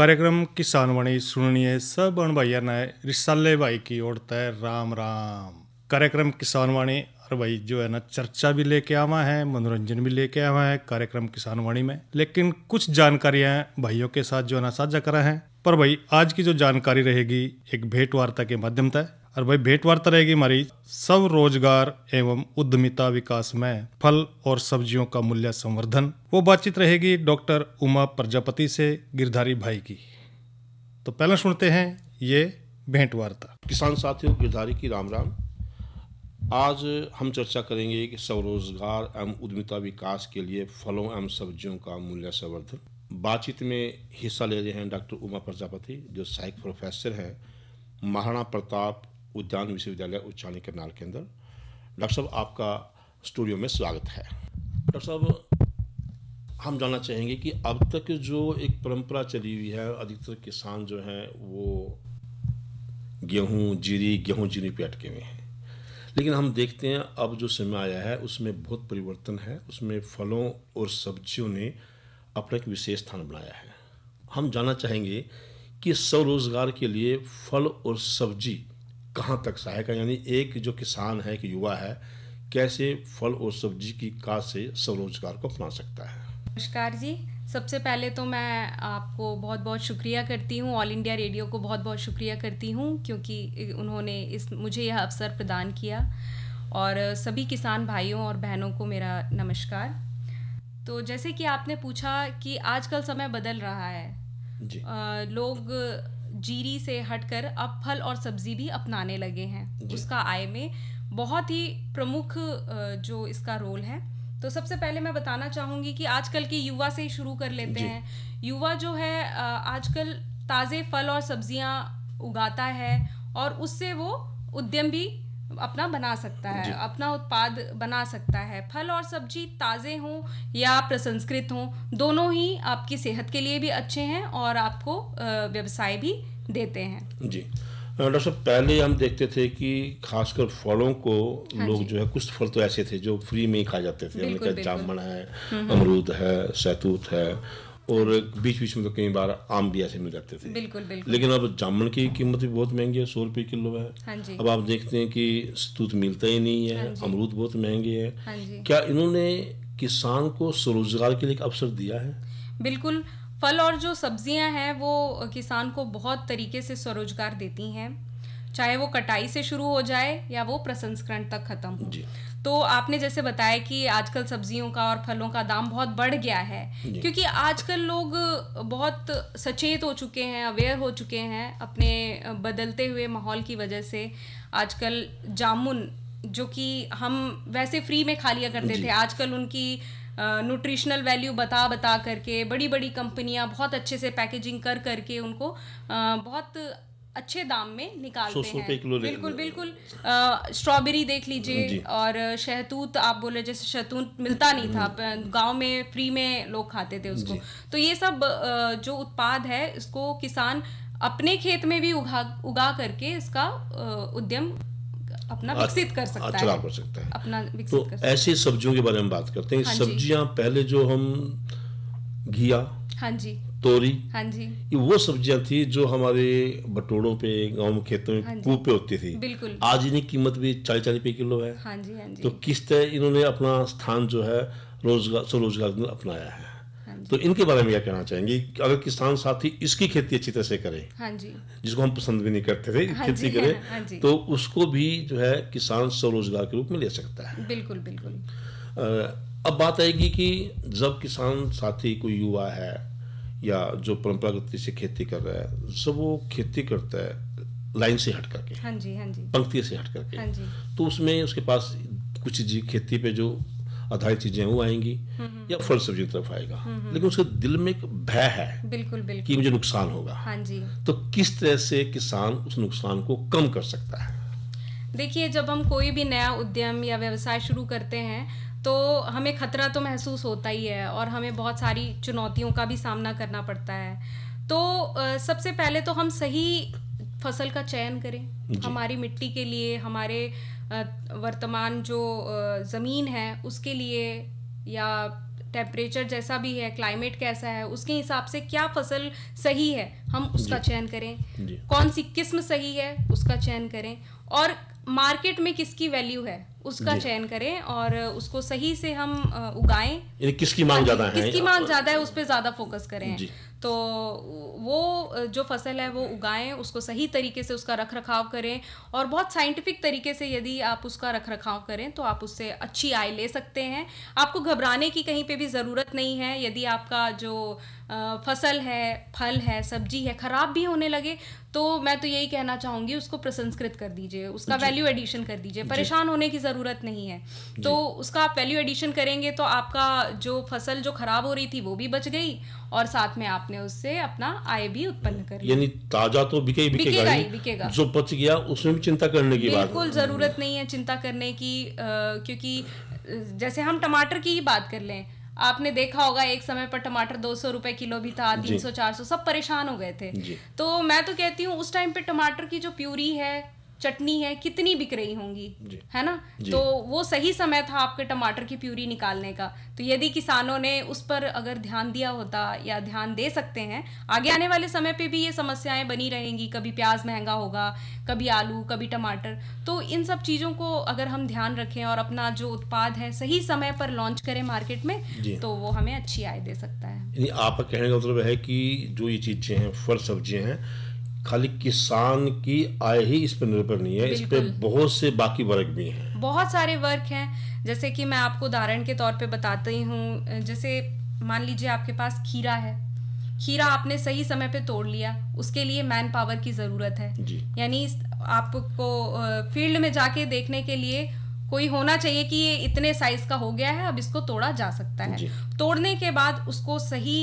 कार्यक्रम किसान वाणी सुनिए सब अण भाइया ने रिसाले भाई की ओर तय राम राम। कार्यक्रम किसान वाणी और भाई जो है ना चर्चा भी लेके आवा है, मनोरंजन भी लेके आवा है कार्यक्रम किसान वाणी में, लेकिन कुछ जानकारियां भाइयों के साथ जो है ना साझा करा है। पर भाई आज की जो जानकारी रहेगी एक भेंट वार्ता के माध्यम से, और भाई भेंट वार्ता रहेगी हमारी सब रोजगार एवं उद्यमिता विकास में फल और सब्जियों का मूल्य संवर्धन। वो बातचीत रहेगी डॉक्टर उमा प्रजापति से गिरधारी भाई की। तो पहले सुनते हैं ये भेंट वार्ता। किसान साथियों, गिरधारी की राम राम। आज हम चर्चा करेंगे कि स्वरोजगार एवं उद्यमिता विकास के लिए फलों एवं सब्जियों का मूल्य संवर्धन। बातचीत में हिस्सा ले रहे हैं डॉक्टर उमा प्रजापति, जो सहायक प्रोफेसर हैं महाराणा प्रताप उद्यान विश्वविद्यालय उच्चानी करनाल के अंदर। डॉक्टर साहब, आपका स्टूडियो में स्वागत है। डॉक्टर साहब, हम जानना चाहेंगे कि अब तक जो एक परंपरा चली हुई है, अधिकतर किसान जो हैं वो गेहूं जीरी पे अटके हुए हैं, लेकिन हम देखते हैं अब जो समय आया है उसमें बहुत परिवर्तन है। उसमें फलों और सब्जियों ने अपना एक विशेष स्थान बनाया है। हम जानना चाहेंगे कि स्वरोजगार के लिए फल और सब्जी कहाँ तक सहायक है, यानी एक जो किसान है, एक युवा है, कैसे फल और सब्जी की काज से स्वरोजगार को अपना सकता है। नमस्कार जी। सबसे पहले तो मैं आपको बहुत बहुत शुक्रिया करती हूँ, ऑल इंडिया रेडियो को बहुत बहुत शुक्रिया करती हूँ क्योंकि उन्होंने मुझे यह अवसर प्रदान किया। और सभी किसान भाइयों और बहनों को मेरा नमस्कार। तो जैसे कि आपने पूछा कि आजकल समय बदल रहा है जी। लोग जीरी से हटकर अब फल और सब्जी भी अपनाने लगे हैं। उसका आय में बहुत ही प्रमुख जो इसका रोल है। तो सबसे पहले मैं बताना चाहूँगी कि आजकल के युवा से ही शुरू कर लेते हैं। युवा जो है आजकल ताज़े फल और सब्जियां उगाता है और उससे वो उद्यम भी अपना बना सकता है, अपना उत्पाद बना सकता है। फल और सब्जी ताज़े हों या प्रसंस्कृत हों, दोनों ही आपकी सेहत के लिए भी अच्छे हैं और आपको व्यवसाय भी देते हैं जी। डॉक्टर साहब, पहले हम देखते थे कि खासकर फलों को लोग जो है, कुछ फल तो ऐसे थे जो फ्री में ही खा जाते थे। हमने जामुन है, अमरूद है, सहतूत है, और बीच बीच में तो कई बार आम भी ऐसे मिल जाते थे। बिल्कुल बिल्कुल। लेकिन अब जामुन की कीमत भी बहुत महंगी है, 100 रुपये किलो है। अब आप देखते हैं कि सहतूत मिलता ही नहीं है, अमरूद बहुत महंगे है। क्या इन्होंने किसान को स्वरोजगार के लिए एक अवसर दिया है? बिल्कुल। फल और जो सब्जियां हैं वो किसान को बहुत तरीके से स्वरोजगार देती हैं, चाहे वो कटाई से शुरू हो जाए या वो प्रसंस्करण तक खत्म हो। तो आपने जैसे बताया कि आजकल सब्जियों का और फलों का दाम बहुत बढ़ गया है क्योंकि आजकल लोग बहुत सचेत हो चुके हैं, अवेयर हो चुके हैं अपने बदलते हुए माहौल की वजह से। आजकल जामुन जो कि हम वैसे फ्री में खा लिया करते थे, आजकल उनकी न्यूट्रिशनल वैल्यू बता करके बड़ी बड़ी कंपनियां बहुत अच्छे से पैकेजिंग करके उनको बहुत अच्छे दाम में निकालते हैं। बिल्कुल बिल्कुल। स्ट्रॉबेरी देख लीजिए, और शहतूत आप बोले, जैसे शहतूत मिलता नहीं था, गांव में फ्री में लोग खाते थे उसको। तो ये सब जो उत्पाद है इसको किसान अपने खेत में भी उगा करके इसका उद्यम अपना विकसित कर सकता है, कर सकता है अपना विकसित तो कर सकता है। ऐसी सब्जियों के बारे में बात करते हैं। सब्जियां पहले जो हम घिया, तोरी, ये वो सब्जियां थी जो हमारे बटोरों पे, गांव में, खेतों में, कूप पे होती थी। बिल्कुल। आज इनकी कीमत भी 40 रुपए किलो है। तो किस तरह इन्होंने अपना स्थान जो है स्वरोजगार में अपनाया है, तो इनके बारे में क्या कहना चाहेंगे? अगर किसान साथी इसकी खेती अच्छी तरह से करे, जिसको हम पसंद भी नहीं करते थे, खेती करे, तो उसको भी जो है किसान स्वरोजगार के रूप में ले सकता है। बिल्कुल बिल्कुल। अब बात आएगी कि जब किसान साथी कोई युवा है या जो परंपरागत से खेती कर रहा है, सब वो खेती करता है लाइन से हट करके, पंक्ति से हट करके, तो उसमें उसके पास कुछ खेती पे जो आधारित चीजें वो आएंगी या फल सब्जी की तरफ आएगा, लेकिन उसके दिल में एक भय है बिल्कुल बिल्कुल कि मुझे नुकसान होगा। तो किस तरह से किसान उस नुकसान को कम कर सकता है? देखिए, जब हम कोई भी नया उद्यम या व्यवसाय शुरू करते हैं तो हमें खतरा तो महसूस होता ही है और हमें बहुत सारी चुनौतियों का भी सामना करना पड़ता है। तो सबसे पहले तो हम सही फसल का चयन करें, हमारी मिट्टी के लिए, हमारे वर्तमान जो ज़मीन है उसके लिए, या टेम्परेचर जैसा भी है, क्लाइमेट कैसा है, उसके हिसाब से क्या फसल सही है हम उसका चयन करें, कौन सी किस्म सही है उसका चयन करें, और मार्केट में किसकी वैल्यू है उसका चयन करें और उसको सही से हम उगाएं। यानी किसकी मांग ज्यादा है, किसकी मांग ज्यादा है उस पर ज्यादा फोकस करें। तो वो जो फसल है वो उगाएं, उसको सही तरीके से उसका रख रखाव करें, और बहुत साइंटिफिक तरीके से यदि आप उसका रख रखाव करें तो आप उससे अच्छी आय ले सकते हैं। आपको घबराने की कहीं पे भी ज़रूरत नहीं है। यदि आपका जो फसल है, फल है, सब्जी है, खराब भी होने लगे तो मैं तो यही कहना चाहूँगी उसको प्रसंस्कृत कर दीजिए, उसका वैल्यू एडिशन कर दीजिए। परेशान होने की ज़रूरत नहीं है। तो उसका आप वैल्यू एडिशन करेंगे तो आपका जो फसल जो खराब हो रही थी वो भी बच गई, और साथ में आपने उससे अपना आय भी उत्पन्न कर लिया। यानी ताजा तो बिकेगा, जो बच गया उसमें भी चिंता करने की बात बिल्कुल ज़रूरत नहीं है चिंता करने की, क्योंकि जैसे हम टमाटर की ही बात कर लें, आपने देखा होगा एक समय पर टमाटर 200 रुपए किलो भी था, 300-400, सब परेशान हो गए थे। तो मैं तो कहती हूँ उस टाइम पे टमाटर की जो प्यूरी है, चटनी है, कितनी बिक रही होंगी, है ना। तो वो सही समय था आपके टमाटर की प्यूरी निकालने का। तो यदि किसानों ने उस पर अगर ध्यान दिया होता या ध्यान दे सकते हैं, आगे आने वाले समय पे भी ये समस्याएं बनी रहेंगी। कभी प्याज महंगा होगा, कभी आलू, कभी टमाटर। तो इन सब चीज़ों को अगर हम ध्यान रखें और अपना जो उत्पाद है सही समय पर लॉन्च करें मार्केट में, तो वो हमें अच्छी आय दे सकता है। आपका कहने का मतलब है कि जो ये चीज़ें हैं, फल सब्जियां हैं, खाली किसान की आय ही इस पर निर्भर नहीं है, इस पे बहुत से बाकी वर्ग भी हैं, बहुत सारे वर्ग हैं। जैसे कि मैं आपको उदाहरण के तौर पे बताती हूँ, जैसे मान लीजिए आपके पास खीरा है, खीरा आपने सही समय पे तोड़ लिया, उसके लिए मैन पावर की ज़रूरत है। यानी आपको फील्ड में जाके देखने के लिए कोई होना चाहिए कि ये इतने साइज का हो गया है, अब इसको तोड़ा जा सकता है। तोड़ने के बाद उसको सही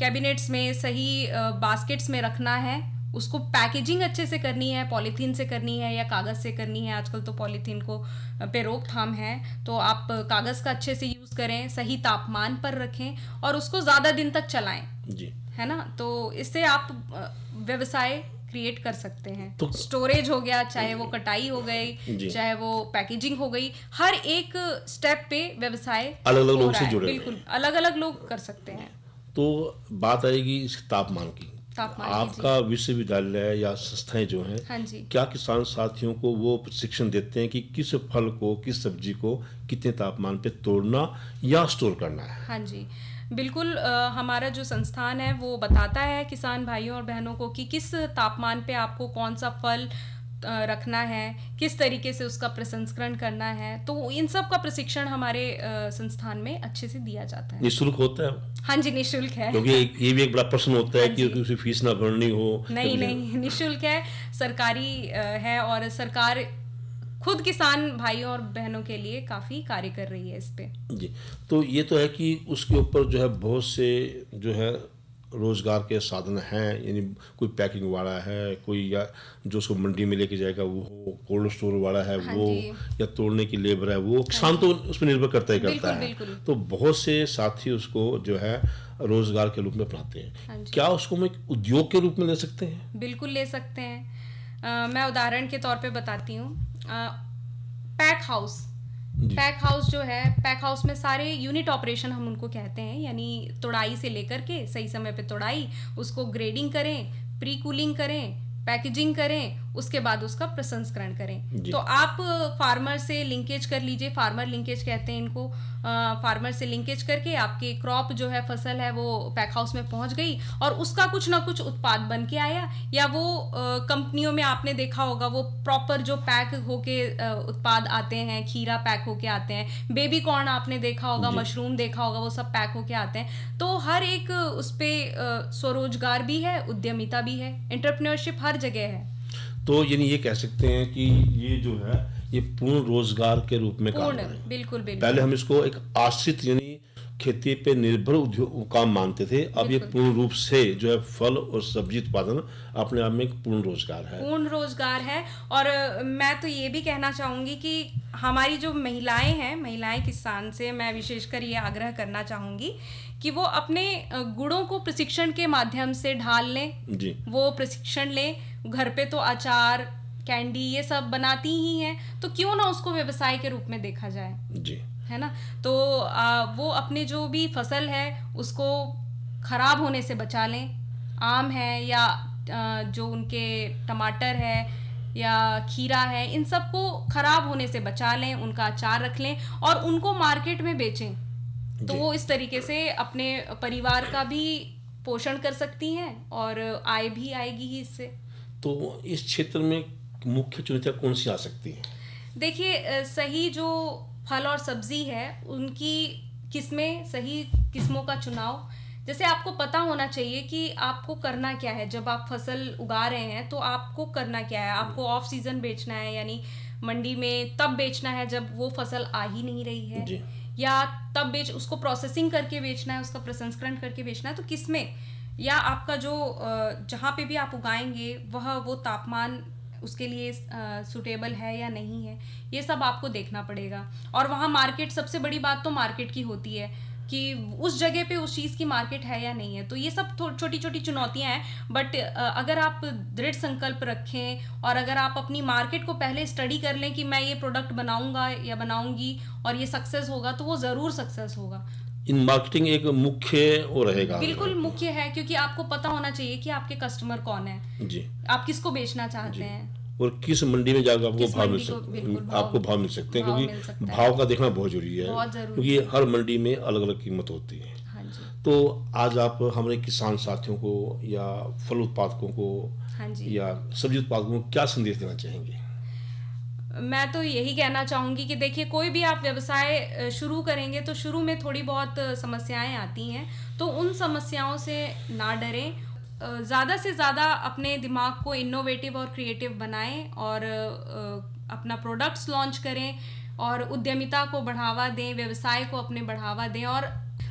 कैबिनेट्स में, सही बास्केट्स में रखना है, उसको पैकेजिंग अच्छे से करनी है, पॉलीथीन से करनी है या कागज़ से करनी है। आजकल तो पॉलीथीन को पे रोकथाम है, तो आप कागज़ का अच्छे से यूज़ करें, सही तापमान पर रखें और उसको ज़्यादा दिन तक चलाएं, है ना। तो इससे आप व्यवसाय क्रिएट कर सकते हैं। तो स्टोरेज हो गया, चाहे वो कटाई हो गई, चाहे वो पैकेजिंग हो गई, हर एक स्टेप पे व्यवसाय अलग अलग लोग से जुड़े, बिल्कुल अलग अलग लोग कर सकते हैं। तो बात आएगी इस तापमान की। आपका विश्वविद्यालय या संस्थाएं जो हैं, क्या किसान साथियों को वो प्रशिक्षण देते हैं कि किस फल को, किस सब्जी को कितने तापमान पे तोड़ना या स्टोर करना है? हाँ जी, बिल्कुल। हमारा जो संस्थान है वो बताता है किसान भाइयों और बहनों को कि किस तापमान पे आपको कौन सा फल रखना है, किस तरीके से उसका प्रसंस्करण करना है। तो इन सब का प्रशिक्षण हमारे संस्थान में अच्छे से दिया जाता है। निःशुल्क होता है? हाँ जी, निःशुल्क है। क्योंकि ये भी एक बड़ा प्रश्न होता है कि उसे फीस ना भरनी हो। नहीं, निःशुल्क है, सरकारी है, और सरकार खुद किसान भाइयों और बहनों के लिए काफ़ी कार्य कर रही है इस पे। जी, तो ये तो है कि उसके ऊपर जो है बहुत से जो है रोजगार के साधन हैं। यानी कोई पैकिंग वाला है, कोई या जो उसको मंडी में लेके जाएगा वो, कोल्ड स्टोर वाला है वो, या तोड़ने की लेबर है वो, किसान तो उस पर निर्भर करता ही करता है। तो बहुत से साथी उसको जो है रोजगार के रूप में अपनाते हैं। क्या उसको हम एक उद्योग के रूप में ले सकते हैं? बिल्कुल ले सकते हैं। मैं उदाहरण के तौर पे बताती हूँ। पैक हाउस जो है, पैक हाउस में सारे यूनिट ऑपरेशन हम उनको कहते हैं, यानी तोड़ाई से लेकर के सही समय पे तोड़ाई, उसको ग्रेडिंग करें, प्री कूलिंग करें, पैकेजिंग करें, उसके बाद उसका प्रसंस्करण करें। तो आप फार्मर से लिंकेज कर लीजिए, फार्मर लिंकेज कहते हैं इनको। फार्मर से लिंकेज करके आपकी क्रॉप जो है, फसल है, वो पैक हाउस में पहुंच गई और उसका कुछ ना कुछ उत्पाद बन के आया। या वो कंपनियों में आपने देखा होगा वो प्रॉपर जो पैक होके उत्पाद आते हैं, खीरा पैक होके आते हैं, बेबी कॉर्न आपने देखा होगा, मशरूम देखा होगा, वो सब पैक होके आते हैं। तो हर एक उस पर स्वरोजगार भी है, उद्यमिता भी है, एंटरप्रेन्योरशिप हर जगह है। तो यानी ये कह सकते हैं कि ये जो है ये पूर्ण रोजगार के रूप में काम है। बिल्कुल। पहले हम इसको एक आश्रित यानी खेती पे निर्भर उद्योग काम मानते थे, अब ये पूर्ण रूप से जो है फल और सब्जी उत्पादन अपने आप में एक पूर्ण रोजगार है। और मैं तो ये भी कहना चाहूँगी कि हमारी जो महिलाएं किसान से मैं विशेषकर ये आग्रह करना चाहूँगी कि वो अपने गुणों को प्रशिक्षण के माध्यम से ढाल लें। वो प्रशिक्षण लें। घर पे तो अचार, कैंडी ये सब बनाती ही हैं, तो क्यों ना उसको व्यवसाय के रूप में देखा जाए, है ना। तो वो अपने जो भी फसल है उसको खराब होने से बचा लें। आम है या जो उनके टमाटर है या खीरा है, इन सबको खराब होने से बचा लें, उनका अचार रख लें और उनको मार्केट में बेचें। तो वो इस तरीके से अपने परिवार का भी पोषण कर सकती हैं और आय भी आएगी ही इससे। तो इस क्षेत्र में मुख्य चुनौतियाँ कौन सी आ सकती हैं? देखिए, सही जो फल और सब्जी है उनकी किस्में, सही किस्मों का चुनाव। जैसे आपको पता होना चाहिए कि आपको करना क्या है। जब आप फसल उगा रहे हैं तो आपको करना क्या है। आपको ऑफ सीजन बेचना है, यानी मंडी में तब बेचना है जब वो फसल आ ही नहीं रही है जी। या तब उसको प्रोसेसिंग करके बेचना है, उसका प्रसंस्करण करके बेचना है। तो किसमें, या आपका जो जहाँ पे भी आप उगाएंगे वो तापमान उसके लिए सूटेबल है या नहीं है, ये सब आपको देखना पड़ेगा। और वहाँ मार्केट, सबसे बड़ी बात तो मार्केट की होती है कि उस जगह पे उस चीज़ की मार्केट है या नहीं है। तो ये सब छोटी छोटी चुनौतियाँ हैं, बट अगर आप दृढ़ संकल्प रखें और अगर आप अपनी मार्केट को पहले स्टडी कर लें कि मैं ये प्रोडक्ट बनाऊंगा या बनाऊंगी और ये सक्सेस होगा, तो वो ज़रूर सक्सेस होगा। इन मार्केटिंग एक मुख्य वो रहेगा। बिल्कुल मुख्य है, क्योंकि आपको पता होना चाहिए कि आपके कस्टमर कौन है जी, आप किसको बेचना चाहते हैं और किस मंडी में जाकर आपको भाव मिल सकते हैं, क्योंकि भाव का देखना बहुत जरूरी है, क्योंकि हर मंडी में अलग अलग कीमत होती है। हाँ जी। तो आज आप हमारे किसान साथियों को या फल उत्पादकों को, हाँ जी, या सब्जी उत्पादकों को क्या संदेश देना चाहेंगे? मैं तो यही कहना चाहूँगी कि देखिए, कोई भी आप व्यवसाय शुरू करेंगे तो शुरू में थोड़ी बहुत समस्याएं आती हैं, तो उन समस्याओं से ना डरें। ज़्यादा से ज़्यादा अपने दिमाग को इनोवेटिव और क्रिएटिव बनाएं और अपना प्रोडक्ट्स लॉन्च करें और उद्यमिता को बढ़ावा दें, व्यवसाय को अपने बढ़ावा दें। और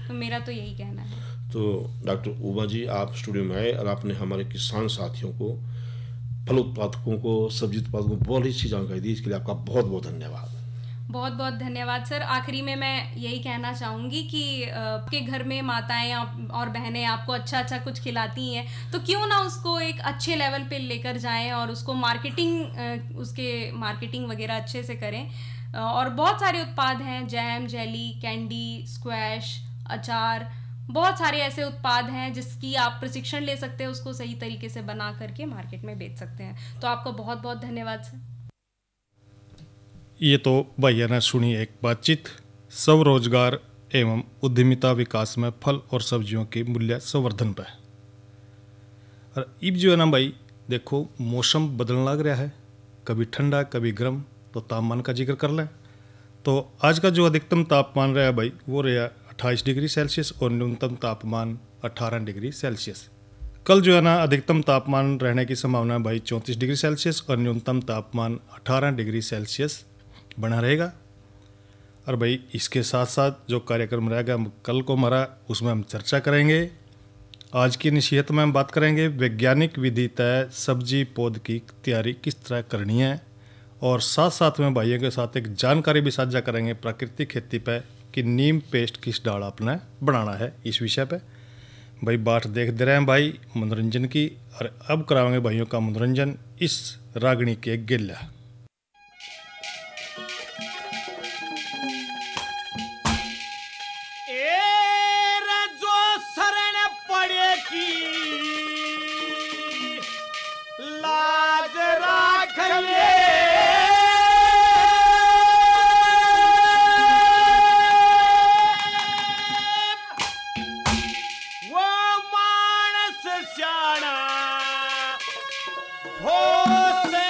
तो मेरा तो यही कहना है। तो डॉक्टर उमा जी, आप स्टूडियो में आए और आपने हमारे किसान साथियों को, फल उत्पादकों को, सब्जी उत्पादकों को बहुत अच्छी जानकारी दी। इसके लिए आपका बहुत बहुत धन्यवाद। बहुत बहुत धन्यवाद सर। आखिरी में मैं यही कहना चाहूँगी कि आपके घर में माताएं और बहनें आपको अच्छा कुछ खिलाती हैं, तो क्यों ना उसको एक अच्छे लेवल पे लेकर जाएं और उसको मार्केटिंग वगैरह अच्छे से करें। और बहुत सारे उत्पाद हैं, जैम, जेली, कैंडी, स्क्वैश, अचार, बहुत सारे ऐसे उत्पाद हैं जिसकी आप प्रशिक्षण ले सकते हैं, उसको सही तरीके से बना करके मार्केट में बेच सकते हैं। तो आपका बहुत बहुत धन्यवाद सर। ये तो भैया ने सुनी एक बातचीत स्वरोजगार एवं उद्यमिता विकास में फल और सब्जियों के मूल्य संवर्धन पर। और अब जो है ना भाई, देखो मौसम बदलने लग रहा है, कभी ठंडा कभी गर्म। तो तापमान का जिक्र कर लें तो आज का जो अधिकतम तापमान रहा भाई, वो रहा 28 डिग्री सेल्सियस और न्यूनतम तापमान 18 डिग्री सेल्सियस। कल जो है ना अधिकतम तापमान रहने की संभावना है भाई 34 डिग्री सेल्सियस और न्यूनतम तापमान 18 डिग्री सेल्सियस बना रहेगा। और भाई इसके साथ साथ जो कार्यक्रम रहेगा कल को हमारा, उसमें हम चर्चा करेंगे। आज की नसीहत में हम बात करेंगे वैज्ञानिक विधि तय सब्जी पौध की तैयारी किस तरह करनी है, और साथ साथ में भाइयों के साथ एक जानकारी भी साझा करेंगे प्राकृतिक खेती पे कि नीम पेस्ट किस डाल आपने बनाना है। इस विषय पे भाई बात देखते रहे हैं भाई मनोरंजन की। और अब कराएंगे भाइयों का मनोरंजन इस रागनी के गिल्ला। लाज राख ले वो मानस स्याणा हो से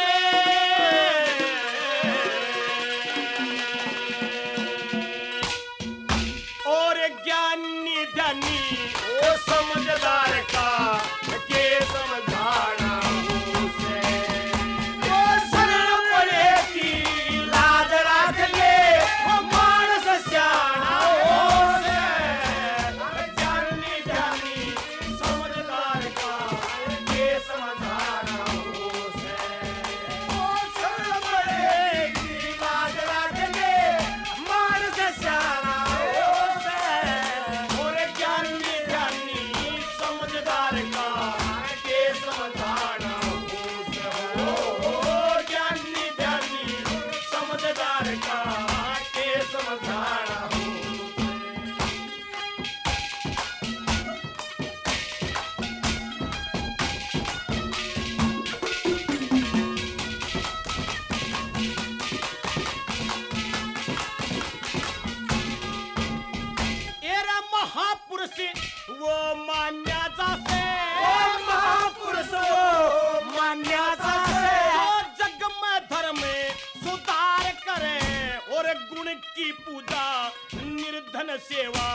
की पूजा निर्धन सेवा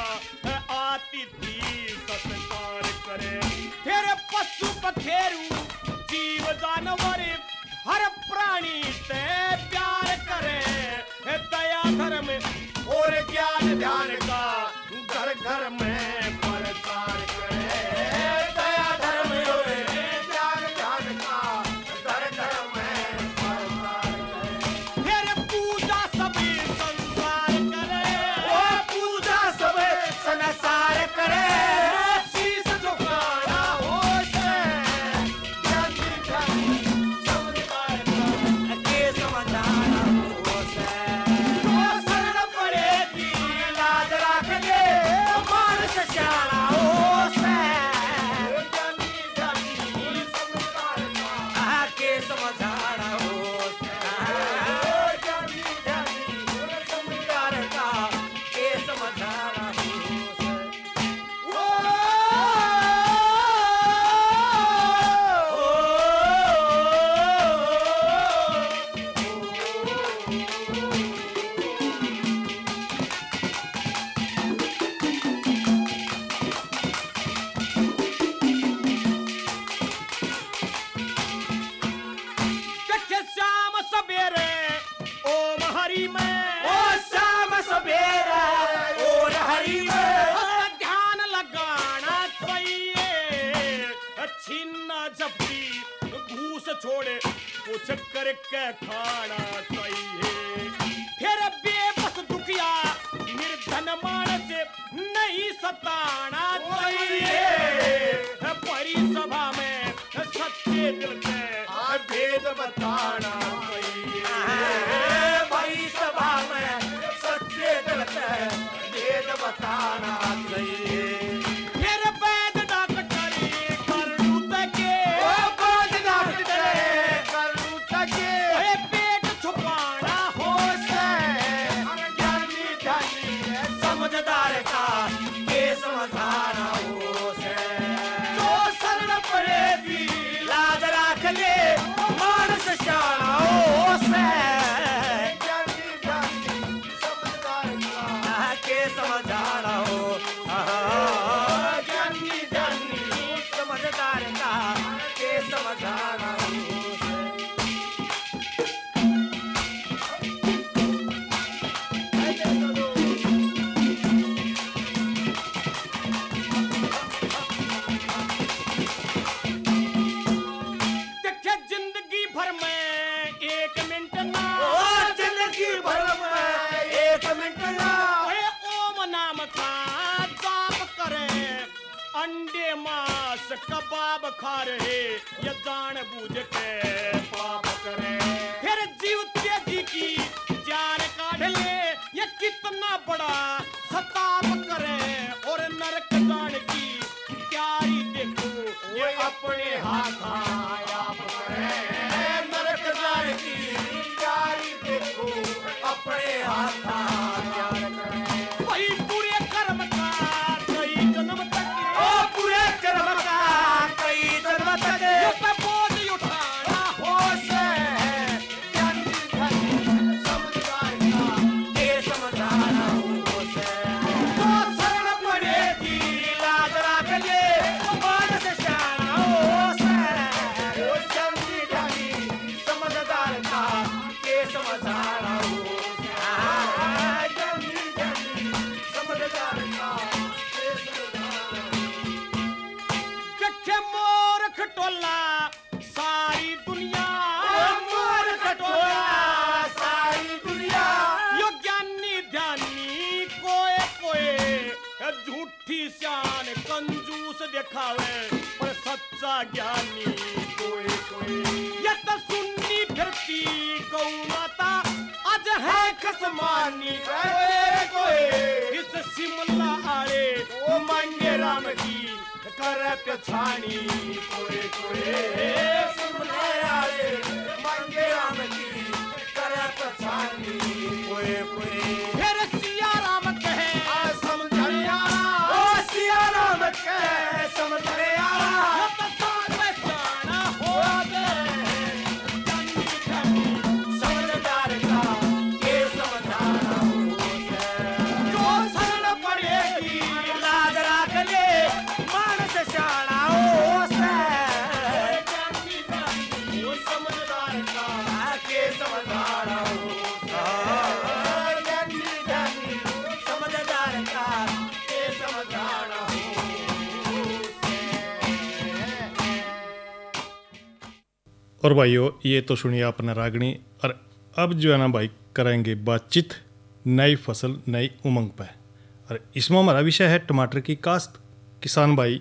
आतिथि सत्कार करे। फिर पशु पखेरु जीव जानवर हर प्राणी ते प्यार करे। दया धर्म और ज्ञान ध्यान का घर घर में प्रचार करे। दया धर्म और ज्ञान ध्यान का घर घर में प्रचार करे। फिर पूजा सभी संसार करे। ओ पूजा सभी संसार करे। शीश झुकाना हो से ज्ञान समुदाय का के समझाना हो से। जो शरण पड़ेगी लाज राख ले मानस श्याना हो से। ज्ञानी समुदाय का के समझाना हो से। ज्ञानी समुदाय का के समझाना हो से। देखे श्याम सवेरे ओम हरि में। ओ श्याम सवेरे ओम हरि में ध्यान लगाना चाहिए। छीना झपटी घूस छोड़े कुछ करके खाना चाहिए। फिर बेबस दुखिया निर्धन मानस नहीं सताना चाहिए। बड़ी सभा में सच्चे दिल से भेद बताना चाहिए। बड़ी सभा में सच्चे दिल से भेद बताना चाहिए। फिर वैद डॉक्टरी करू तके। वैद डॉक्टरी करू तके। पेट छुपाना हो से ज्ञानी ध्यानी समझदार का के समझाना हो से। जो शरण पड़ेगी लाज राख ले मानस श्याना हो से। ज्ञानी ध्यानी समझदार का के समझाना हो। ज्ञानी ध्यानी समझदार का के समझाना हो से। देखे जिंदगी भर में एक मिनट ना। ओ जिंदगी भर में एक मिनट ना। ओम नाम का जाप करे। अंडे मांस कबाब खा रहे ये जान बूझ के पाप करे। फिर जीवते जी की जान काढ़ ले ये कितना बड़ा सताप करे। और नरक जान की प्यारी देखो ये अपने हाथ आप करे। नरक जान की प्यारी देखो अपने हाथ प्यार करे। वही पूरे कर्म का कई जन्म तक। ओ पूरे कर्म का कई जन्म तक ये पे बोझ उठाना हो से। ज्ञानी ध्यानी समझदार का के समझाना हो से। जो शरण पड़ेगी लाज राख ले मानस श्याना हो से। ज्ञानी ध्यानी समझदार का के समझाना हो से। ज्ञानी ध्यानी समझदार का के समझाना हो। देखे मोर खटोला सारी दुनिया। मोर खटोला सारी दुनिया। यो ज्ञानी ध्यानी कोए कोए झूठी शान कंजूस दिखावे पर सच्चा ज्ञानी कोए कोए। ये तो सुन्नी फिरती गौ माता आज है खसमानी कोए कोए। इस शिमला आरे मांगे राम की कर पछानी कोए कोए। शिमला आरे मांगे राम की कर पछानी कोए कोए। फिर सिया राम कहे समझिया। ओ सिया राम कहे समझिया। हो दे समझदार का के समझाना हो। के समझाना हो ज्ञानी ज्ञानी समझदार का के समझाना हो और भाइयों ये तो सुनिए आपने रागनी। और अब जो है ना भाई करेंगे बातचीत नई फसल नई उमंग पे। और इसमें हमारा विषय है टमाटर की काश्त। किसान भाई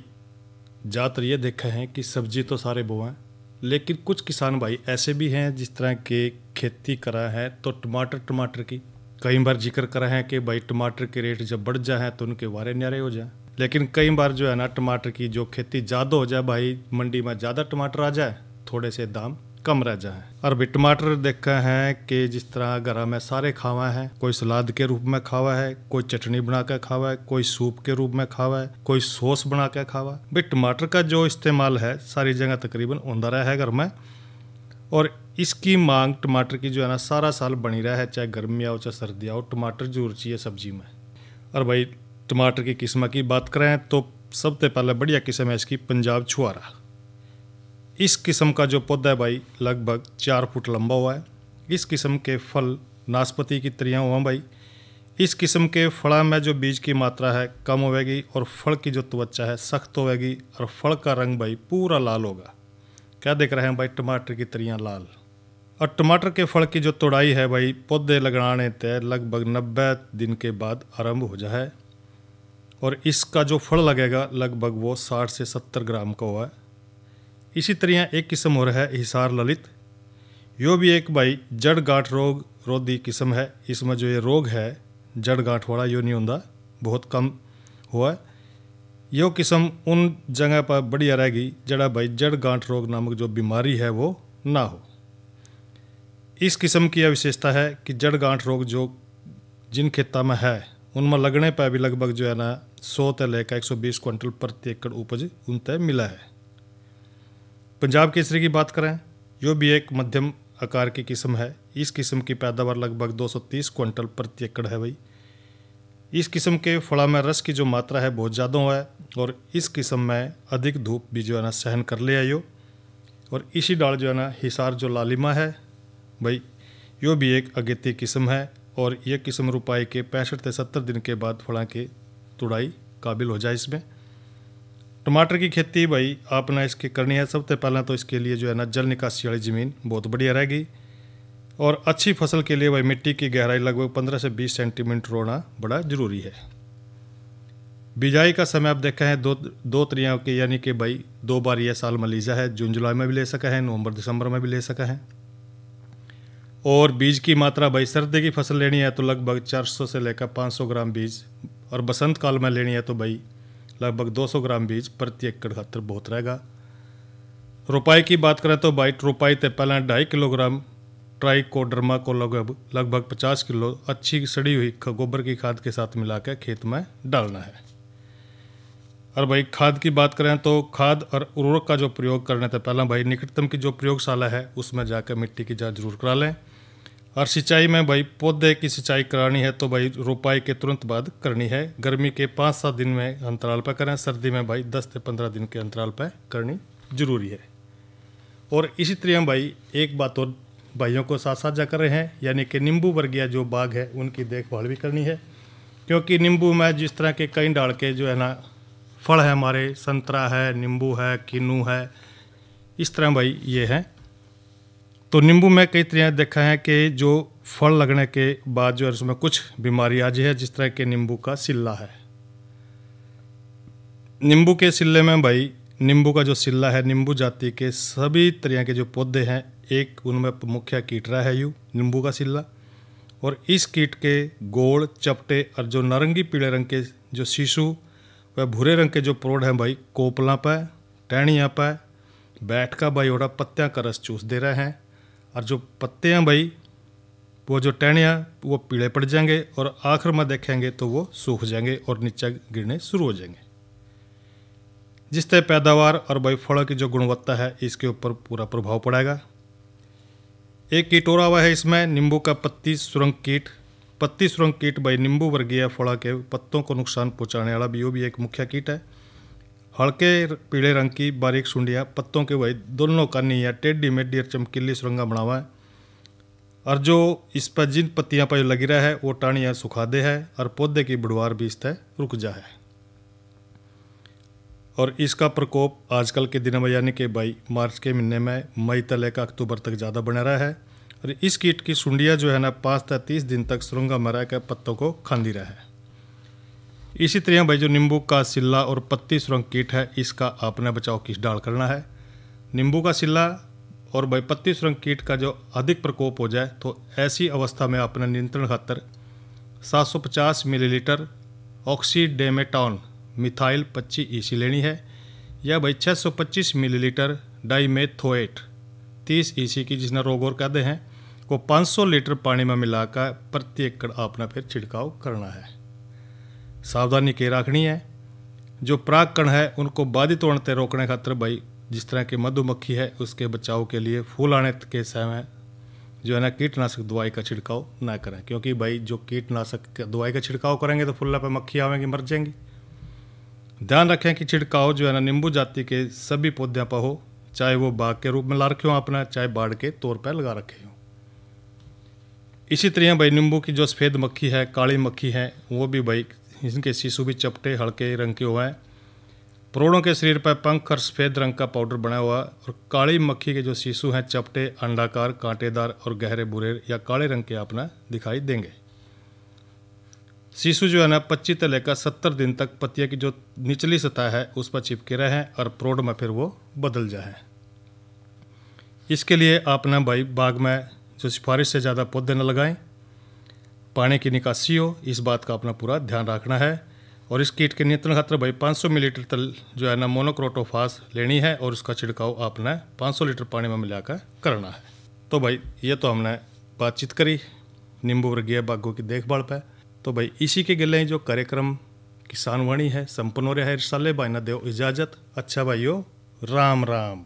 ज़्यादातर ये देखा है कि सब्जी तो सारे बोएं, लेकिन कुछ किसान भाई ऐसे भी हैं जिस तरह के खेती करा है तो टमाटर की कई बार जिक्र करा है कि भाई टमाटर के रेट जब बढ़ जाए तो उनके वारे न्यारे हो जाए। लेकिन कई बार जो है ना टमाटर की जो खेती ज़्यादा हो जाए भाई, मंडी में ज़्यादा टमाटर आ जाए, थोड़े से दाम कम रह जाए। और भी टमाटर देखा है कि जिस तरह घर में सारे खावा है, कोई सलाद के रूप में खावा है, कोई चटनी बना के खावा है, कोई सूप के रूप में खावा है, कोई सॉस बना के खावा है। भाई टमाटर का जो इस्तेमाल है सारी जगह तकरीबन होता रहा है घर में। और इसकी मांग टमाटर की जो है ना सारा साल बनी रहा है, चाहे गर्मी आओ चाहे सर्दी आओ, टमाटर जरूर चाहिए सब्जी में। और भाई टमाटर की किस्म की बात करें तो सबसे पहले बढ़िया किस्म है इसकी पंजाब छुआरा। इस किस्म का जो पौधा है भाई लगभग 4 फुट लंबा हुआ है। इस किस्म के फल नाशपाती की तरह हुआ भाई। इस किस्म के फल में जो बीज की मात्रा है कम होगी और फल की जो त्वचा है सख्त होगी और फल का रंग भाई पूरा लाल होगा। क्या देख रहे हैं भाई टमाटर की तरह लाल। और टमाटर के फल की जो तोड़ाई है भाई पौधे लगाने तय लगभग 90 दिन के बाद आरंभ हो जाए और इसका जो फल लगेगा लगभग वो 60 से 70 ग्राम का हुआ है। इसी तरह एक किस्म और है हिसार ललित। यो भी एक भाई जड़ गांठ रोग रोधी किस्म है। इसमें जो ये रोग है जड़ गांठ वाला यो नहीं होता, बहुत कम हुआ है। यो किस्म उन जगह पर बढ़िया रहेगी जड़ा भाई जड़ गांठ रोग नामक जो बीमारी है वो ना हो। इस किस्म की यह विशेषता है कि जड़ गांठ रोग जो जिन खेतों में है उनमें लगने पर भी लगभग जो है ना 100 से लेकर 120 क्विंटल प्रति एकड़ उपज उन तय मिला है। पंजाब केसरी की बात करें, यो भी एक मध्यम आकार की किस्म है। इस किस्म की पैदावार लगभग 230 क्विंटल प्रति एकड़ है भाई। इस किस्म के फलों में रस की जो मात्रा है बहुत ज़्यादा हुआ है और इस किस्म में अधिक धूप भी जो है ना सहन कर लिया यो। और इसी डाल जो है ना हिसार जो लालिमा है भाई, यो भी एक अगेती किस्म है और ये किस्म रुपाई के 65 से 70 दिन के बाद फलों की तुड़ाई काबिल हो जाए। इसमें टमाटर की खेती भाई आपने इसकी करनी है। सबसे पहले तो इसके लिए जो है ना जल निकासी वाली ज़मीन बहुत बढ़िया रहेगी और अच्छी फसल के लिए भाई मिट्टी की गहराई लगभग 15 से 20 सेंटीमीटर होना बड़ा जरूरी है। बिजाई का समय आप देखा है दो तरीकों के, यानी कि भाई 2 बार यह साल में लीजा है। जून जुलाई में भी ले सका है, नवंबर दिसंबर में भी ले सका है। और बीज की मात्रा भाई सर्दी की फसल लेनी है तो लगभग 400 से लेकर 500 ग्राम बीज, और बसंत काल में लेनी है तो भाई लगभग 200 ग्राम बीज प्रति एकड़ खातर बहुत रहेगा। रोपाई की बात करें तो भाई रोपाई से पहले 2.5 किलोग्राम ट्राइकोडर्मा को लगभग 50 किलो अच्छी सड़ी हुई गोबर की खाद के साथ मिलाकर खेत में डालना है। और भाई खाद की बात करें तो खाद और उर्वरक का जो प्रयोग करने से पहले भाई निकटतम की जो प्रयोगशाला है उसमें जाकर मिट्टी की जांच जरूर करा लें। और सिंचाई में भाई पौधे की सिंचाई करानी है तो भाई रोपाई के तुरंत बाद करनी है। गर्मी के 5-7 दिन में अंतराल पर करें, सर्दी में भाई 10 से 15 दिन के अंतराल पर करनी जरूरी है। और इसी तरह हम भाई एक बात और भाइयों को साथ साझा कर रहे हैं, यानी कि नींबू वर्गीय जो बाग है उनकी देखभाल भी करनी है, क्योंकि नींबू में जिस तरह के कई डाल के जो है ना फल है, हमारे संतरा है, नींबू है, किन्नू है, इस तरह भाई ये है। तो नींबू में कई तरह देखा है कि जो फल लगने के बाद जो है उसमें कुछ बीमारी आ जाए, जिस तरह के नींबू का सिल्ला है। नींबू के सिल्ले में भाई नींबू का जो सिल्ला है, नींबू जाति के सभी तरह के जो पौधे हैं एक उनमें मुख्य कीट रहा है नींबू का सिल्ला। और इस कीट के गोल चपटे और जो नारंगी पीले रंग के जो शीशु वह भूरे रंग के जो प्रोड हैं भाई कोपला पर, टहनियाँ पर बैठ का भाई ओढ़ा पत्तियाँ का रस चूस दे रहे हैं। और जो पत्ते हैं भाई वो जो टहनियाँ वो पीले पड़ जाएंगे और आखिर में देखेंगे तो वो सूख जाएंगे और नीचे गिरने शुरू हो जाएंगे, जिससे पैदावार और भाई फलों की जो गुणवत्ता है इसके ऊपर पूरा प्रभाव पड़ेगा। एक कीट और हुआ है इसमें नींबू का पत्ती सुरंग कीट। पत्ती सुरंग कीट भाई नींबू वर्गीय फलों के पत्तों को नुकसान पहुंचाने वाला भी एक मुख्य कीट है। हल्के पीले रंग की बारीक सुंडियाँ पत्तों के भाई दोनों कानी या टेढ़ी मेढ़ी और चमकीली सुरंगा बना हुआ है। और जो इस पर जिन पत्तियां पर लगी रहा है वो टाणियाँ सुखा दे है और पौधे की बढ़वार भी इस तरह रुक जा है। और इसका प्रकोप आजकल के दिनों में यानी कि भाई मार्च के महीने में मई से लेकर अक्टूबर तक ज़्यादा बना रहा है। और इस कीट की सुंडियाँ जो है ना 5 से 30 दिन तक सुरंगा में रहकर पत्तों को खांदी रहा है। इसी तरह भाई जो नींबू का सिल्ला और पत्ती सुरंग कीट है इसका आपने बचाव किस डाल करना है। नींबू का सिल्ला और भाई पत्ती सुरंग कीट का जो अधिक प्रकोप हो जाए तो ऐसी अवस्था में अपने नियंत्रण खातर 750 मिलीलीटर ऑक्सीडेमेटॉन मिथाइल 25 ईसी लेनी है, या भाई 625 मिलीलीटर डाइमेथोएट 30 ईसी की जिसने रोग और कहते हैं को 500 लीटर पानी में मिलाकर प्रति एकड़ आपने फिर छिड़काव करना है। सावधानी के रखनी है, जो पराग कण है उनको बाधित होने से रोकने खातर भाई जिस तरह की मधुमक्खी है उसके बचाव के लिए फूल आने के समय जो है ना कीटनाशक दवाई का छिड़काव ना करें, क्योंकि भाई जो कीटनाशक दवाई का छिड़काव करेंगे तो फूलों पर मक्खी आवेंगी, मर जाएंगी। ध्यान रखें कि छिड़काव जो है ना नींबू जाति के सभी पौधों पर हो, चाहे वो बाग के रूप में ला रखे हो अपना, चाहे बाड़ के तौर पर लगा रखे हो। इसी तरह भाई नींबू की जो सफ़ेद मक्खी है, काली मक्खी है, वो भी भाई इनके शिशु भी चपटे हल्के रंग के हुए हैं। प्रोड़ों के शरीर पर पंख और सफ़ेद रंग का पाउडर बना हुआ, और काली मक्खी के जो शिशु हैं चपटे, अंडाकार, कांटेदार और गहरे भूरे या काले रंग के अपना दिखाई देंगे। शिशु जो है ना 25 से लेकर 70 दिन तक पत्तियां की जो निचली सतह है उस पर चिपके रहें और प्रोड में फिर वो बदल जाए। इसके लिए आपने भाई बाग में जो सिफारिश से ज़्यादा पौधे न लगाएं, पानी की निकासी हो, इस बात का अपना पूरा ध्यान रखना है। और इस कीट के नियंत्रण खातर भाई 500 मिलीलीटर तल जो है ना मोनोक्रोटोफास लेनी है और उसका छिड़काव आपने 500 लीटर पानी में मिलाकर करना है। तो भाई ये तो हमने बातचीत करी नींबू वर्गीय बागों की देखभाल पर। तो भाई इसी के गले जो कार्यक्रम किसान वाणी है संपन्न हो रहा है। रिसाले भाई ना दो इजाज़त। अच्छा भाइयों, राम राम।